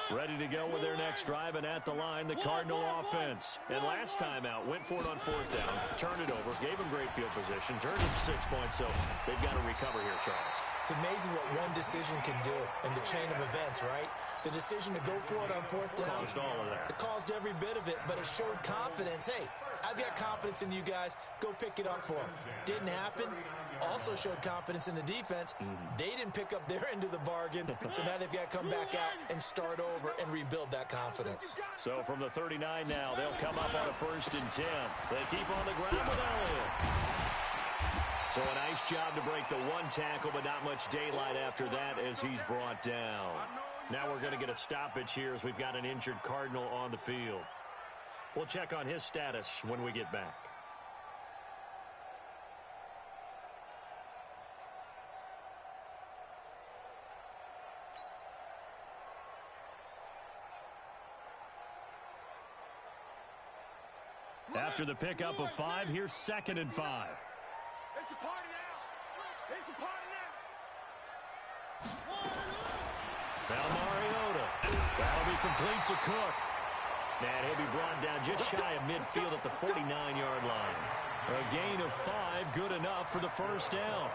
Ready to go with their next drive, and at the line, the Cardinal offense. And last time out, went for it on fourth down, turned it over, gave them great field position, turned it to 6 points, so they've got to recover here, Charles. It's amazing what one decision can do in the chain of events, right? The decision to go for it on fourth down. Caused all of that. It caused every bit of it, but it showed confidence. Hey, I've got confidence in you guys. Go pick it up for them. Didn't happen. Also showed confidence in the defense. They didn't pick up their end of the bargain, so now they've got to come back out and start over and rebuild that confidence. So from the 39 now, they'll come up on a 1st and 10. They keep on the ground with Elliott. So a nice job to break the one tackle, but not much daylight after that as he's brought down. Now we're going to get a stoppage here as we've got an injured Cardinal on the field. We'll check on his status when we get back. After the pickup of 5, here's 2nd and 5. It's a party now. It's a party now. Now Mariota. That'll be complete to Cook. And he'll be brought down just shy of midfield at the 49-yard line. A gain of 5, good enough for the 1st down.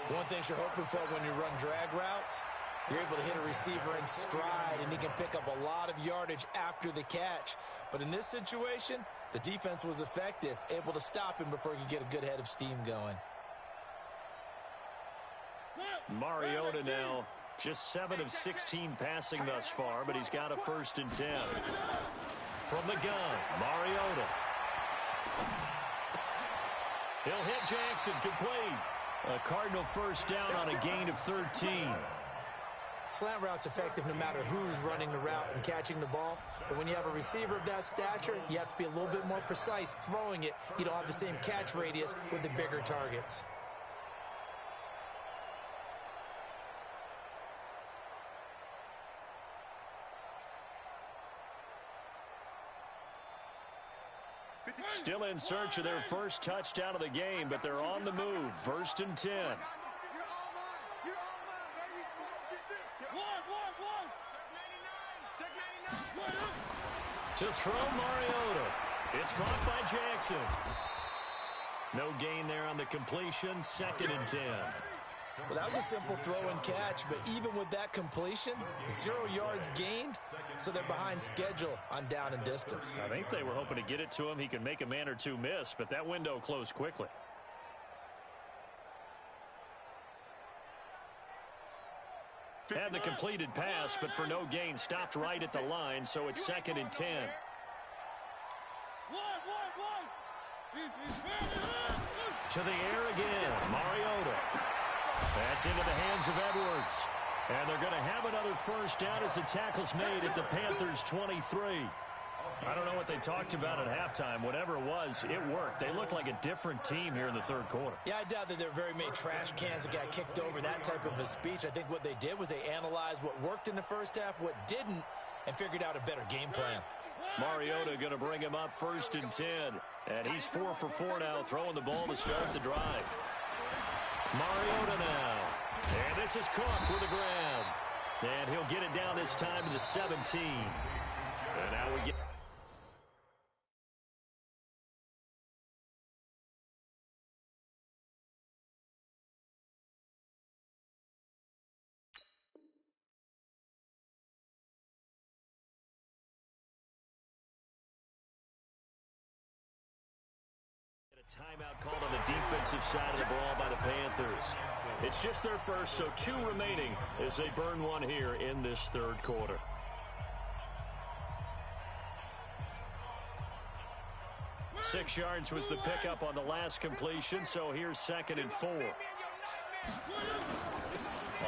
One thing you're hoping for when you run drag routes, you're able to hit a receiver in stride, and he can pick up a lot of yardage after the catch. But in this situation, the defense was effective, able to stop him before he could get a good head of steam going. Mariota now just 7 of 16 passing thus far, but he's got a 1st and 10. From the gun, Mariota. He'll hit Jackson, complete. A Cardinal 1st down on a gain of 13. Slant route's effective no matter who's running the route and catching the ball. But when you have a receiver of that stature, you have to be a little bit more precise throwing it. You don't have the same catch radius with the bigger targets. Still in search of their first touchdown of the game, but they're on the move. 1st and 10. To throw Mariota. It's caught by Jackson. No gain there on the completion. 2nd and 10. Well, that was a simple throw and catch, but even with that completion, 0 yards gained, so they're behind schedule on down and distance. I think they were hoping to get it to him. He could make a man or two miss, but that window closed quickly. Had the completed pass, but for no gain, stopped right at the line, so it's 2nd and 10. To the air again, Mariota. That's into the hands of Edwards. And they're going to have another 1st down as the tackle's made at the Panthers' 23. I don't know what they talked about at halftime. Whatever it was, it worked. They looked like a different team here in the 3rd quarter. Yeah, I doubt that there were very many trash cans that got kicked over, that type of a speech. I think what they did was they analyzed what worked in the first half, what didn't, and figured out a better game plan. Mariota going to bring him up 1st and 10. And he's 4 for 4 now, throwing the ball to start the drive. Mariota now. And this is Cook with a grab. And he'll get it down this time to the 17. And now we get... Timeout called on the defensive side of the ball by the Panthers. It's just their first, so 2 remaining as they burn one here in this 3rd quarter. Six yards was the pickup on the last completion, so here's 2nd and 4.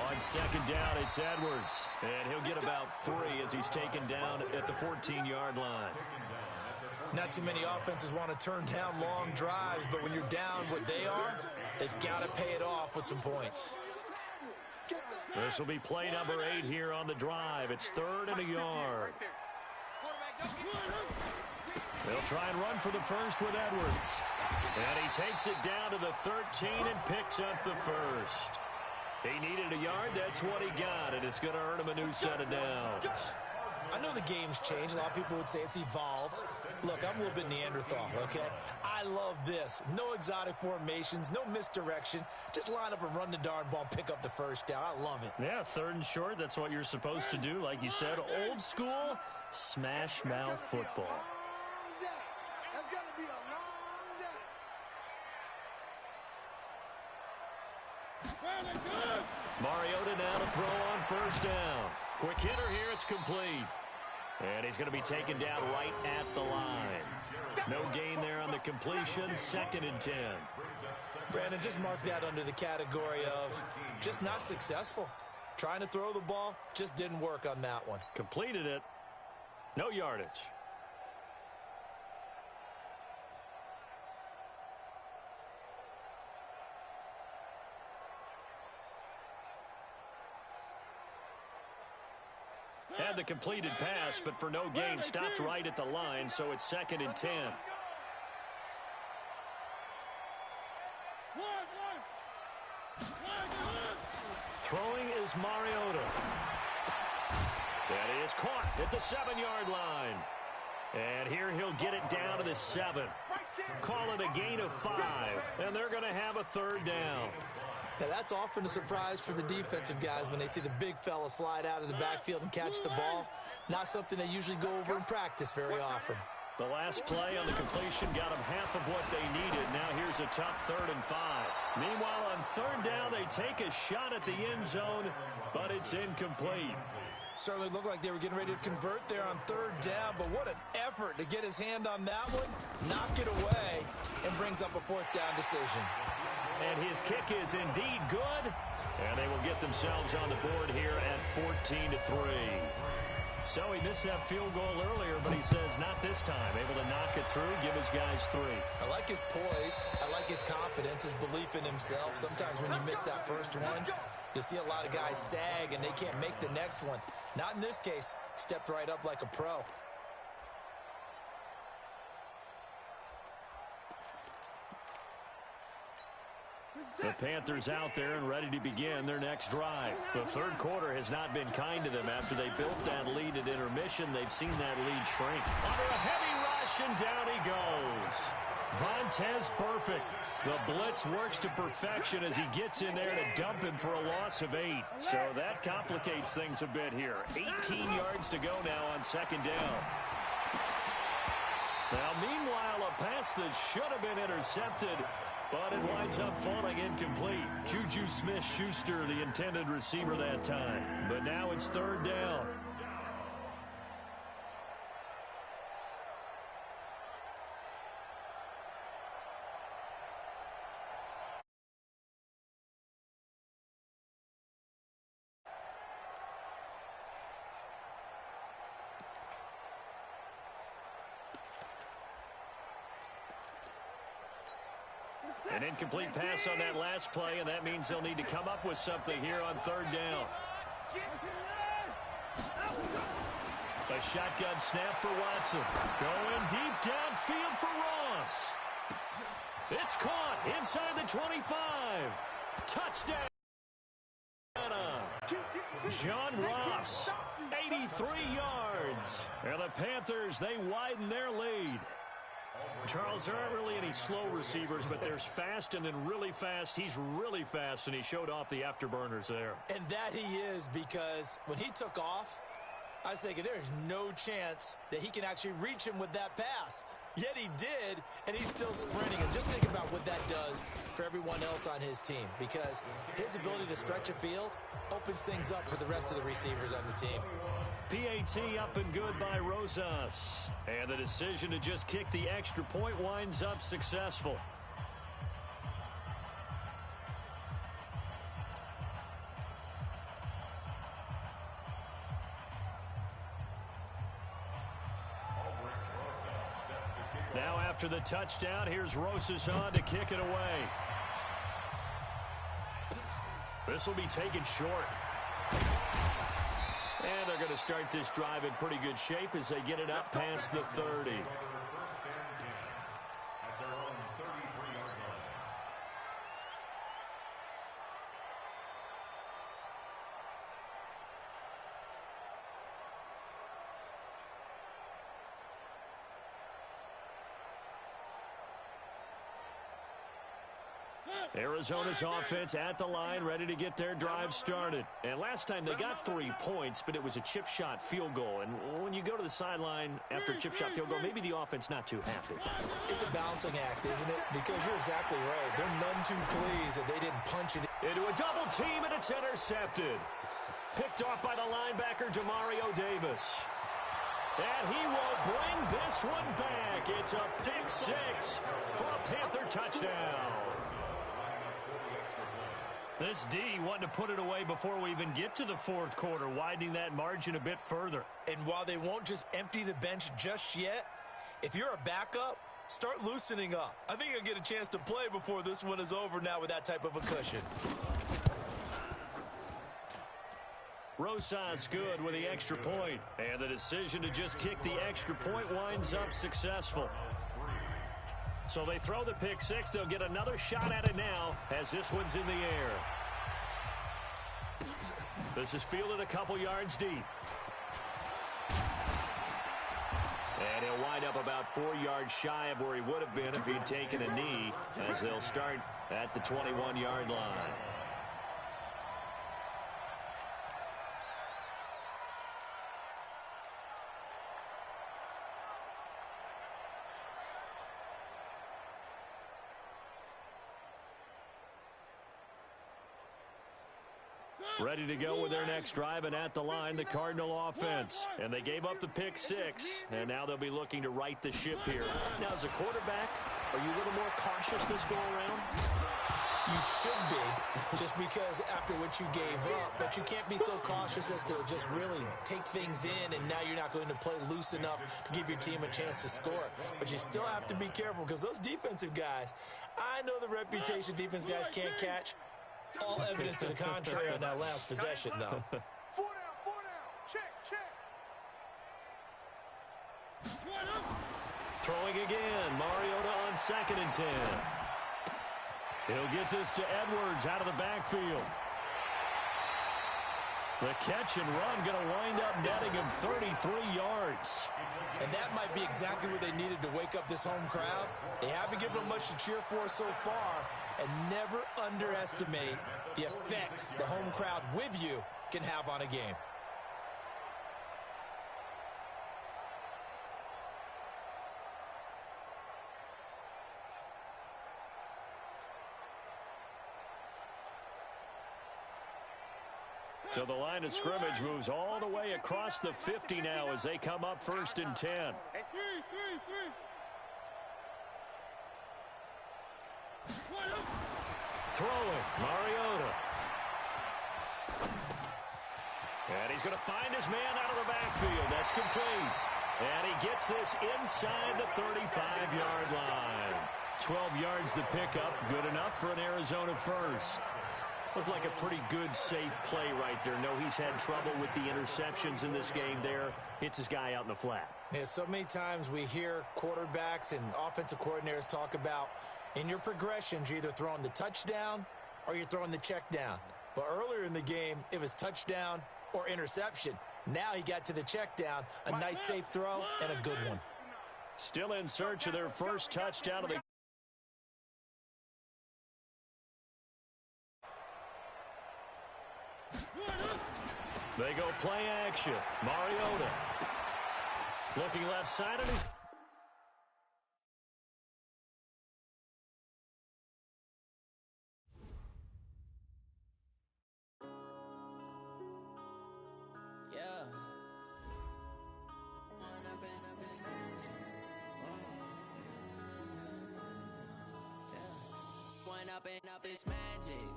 On 2nd down, it's Edwards, and he'll get about 3 as he's taken down at the 14-yard line. Not too many offenses want to turn down long drives, but when you're down what they are, they've got to pay it off with some points. This will be play number 8 here on the drive. It's 3rd and a yard. They'll try and run for the first with Edwards. And he takes it down to the 13 and picks up the first. He needed a yard. That's what he got, and it's going to earn him a new set of downs. I know the game's changed. A lot of people would say it's evolved. Look, I'm a little bit Neanderthal, okay? I love this. No exotic formations, no misdirection. Just line up and run the darn ball and pick up the first down. I love it. Yeah, 3rd and short. That's what you're supposed to do. Like you said, old school smash mouth football. That's going to be a long day. Mariota now to throw on 1st down. Quick hitter here. It's complete. And he's going to be taken down right at the line. No gain there on the completion. 2nd and 10. Brandon, just mark that under the category of just not successful. Trying to throw the ball, just didn't work on that one. Completed it. No yardage. Had the completed pass, but for no gain, stopped right at the line, so it's 2nd and 10. Throwing is Mariota. That is caught at the 7-yard line. And here he'll get it down to the 7. Call it a gain of 5, and they're going to have a 3rd down. Now, that's often a surprise for the defensive guys when they see the big fella slide out of the backfield and catch the ball. Not something they usually go over in practice very often. The last play on the completion got them half of what they needed. Now here's a tough 3rd and 5. Meanwhile, on 3rd down, they take a shot at the end zone, but it's incomplete. Certainly looked like they were getting ready to convert there on 3rd down, but what an effort to get his hand on that one, knock it away, and brings up a 4th down decision. And his kick is indeed good, and they will get themselves on the board here at 14-3. So he missed that field goal earlier, but he says not this time. Able to knock it through, give his guys 3. I like his poise. I like his confidence, his belief in himself. Sometimes when you miss that first one, you'll see a lot of guys sag and they can't make the next one. Not in this case. Stepped right up like a pro. The Panthers out there and ready to begin their next drive. The 3rd quarter has not been kind to them. After they built that lead at intermission, they've seen that lead shrink. Under a heavy rush, and down he goes. Vontaze perfect. The blitz works to perfection as he gets in there to dump him for a loss of 8. So that complicates things a bit here. 18 yards to go now on 2nd down. Now, meanwhile, a pass that should have been intercepted, but it winds up falling incomplete. Juju Smith-Schuster, the intended receiver that time. But now it's 3rd down. An incomplete pass on that last play, and that means they'll need to come up with something here on 3rd down. A shotgun snap for Watson. Going deep downfield for Ross. It's caught inside the 25. Touchdown. John Ross, 83 yards. And the Panthers, they widen their lead. Charles, there aren't really any slow receivers, but there's fast and then really fast. He's really fast, and he showed off the afterburners there. And that he is, because when he took off, I was thinking there's no chance that he can actually reach him with that pass. Yet he did, and he's still sprinting. And just think about what that does for everyone else on his team, because his ability to stretch a field opens things up for the rest of the receivers on the team. PAT up and good by Rosas. And the decision to just kick the extra point winds up successful. Now after the touchdown, here's Rosas on to kick it away. This will be taken short. And they're going to start this drive in pretty good shape as they get it up past the 30. Arizona's offense at the line, ready to get their drive started. And last time they got 3 points, but it was a chip shot field goal. And when you go to the sideline after a chip shot field goal, maybe the offense not too happy. It's a balancing act, isn't it? Because you're exactly right. They're none too pleased that they didn't punch it into a double team, and it's intercepted. Picked off by the linebacker, Demario Davis. And he will bring this one back. It's a pick 6 for a Panther touchdown. This D wanting to put it away before we even get to the fourth quarter, widening that margin a bit further. And while they won't just empty the bench just yet, if you're a backup, start loosening up. I think you'll get a chance to play before this one is over now with that type of a cushion. Rosas good with the extra point. And the decision to just kick the extra point winds up successful. So they throw the pick 6. They'll get another shot at it now as this one's in the air. This is fielded a couple yards deep. And he'll wind up about 4 yards shy of where he would have been if he'd taken a knee, as they'll start at the 21-yard line. Ready to go with their next drive, and at the line, the Cardinal offense. And they gave up the pick 6, and now they'll be looking to right the ship here. Now, as a quarterback, are you a little more cautious this go-around? You should be, just because after what you gave up, but you can't be so cautious as to just really take things in, and now you're not going to play loose enough to give your team a chance to score. But you still have to be careful, because those defensive guys, I know the reputation defense guys can't catch. All evidence to the contrary on that last possession, though. 4 down. Check. Throwing again. Mariota on 2nd and 10. He'll get this to Edwards out of the backfield. The catch and run going to wind up netting him 33 yards. And that might be exactly what they needed to wake up this home crowd. They haven't given them much to cheer for so far. And never underestimate the effect the home crowd with you can have on a game. So the line of scrimmage moves all the way across the 50 now as they come up 1st and 10. Throwing, Mariota. And he's going to find his man out of the backfield. That's complete. And he gets this inside the 35-yard line. 12 yards to pick up. Good enough for an Arizona first. Looked like a pretty good, safe play right there. No, he's had trouble with the interceptions in this game there. Hits his guy out in the flat. Yeah, so many times we hear quarterbacks and offensive coordinators talk about in your progressions, you're either throwing the touchdown or you're throwing the check down. But earlier in the game, it was touchdown or interception. Now he got to the check down, a nice safe throw and a good one. Still in search of their first touchdown of the They go play action. Mariota looking left side, and he's up is magic.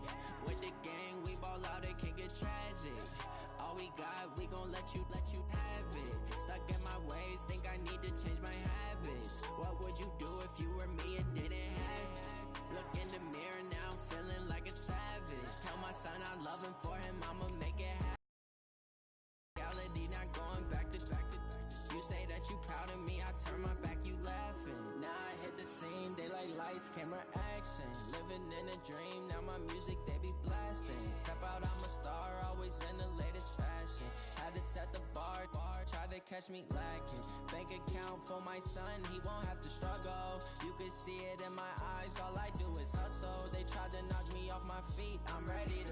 With the gang, we ball out, it can get tragic. All we got, we gon' let you have it. Stuck in my ways, think I need to change my habits. What would you do if you were me and didn't have it? Look in the mirror, now I'm feeling like a savage. Tell my son I love him, for him I'ma make it happen. Reality not going back to You say that you proud of me, I turn my back, you laughing. Now I hit the scene, daylight lights, camera action. Living in a dream, now my music they be blasting. Step out, I'm a star, always in the latest fashion. Had to set the bar, try to catch me lacking. Bank account for my son, he won't have to struggle. know. You can see it in my eyes, all I do is hustle. They tried to knock me off my feet, I'm ready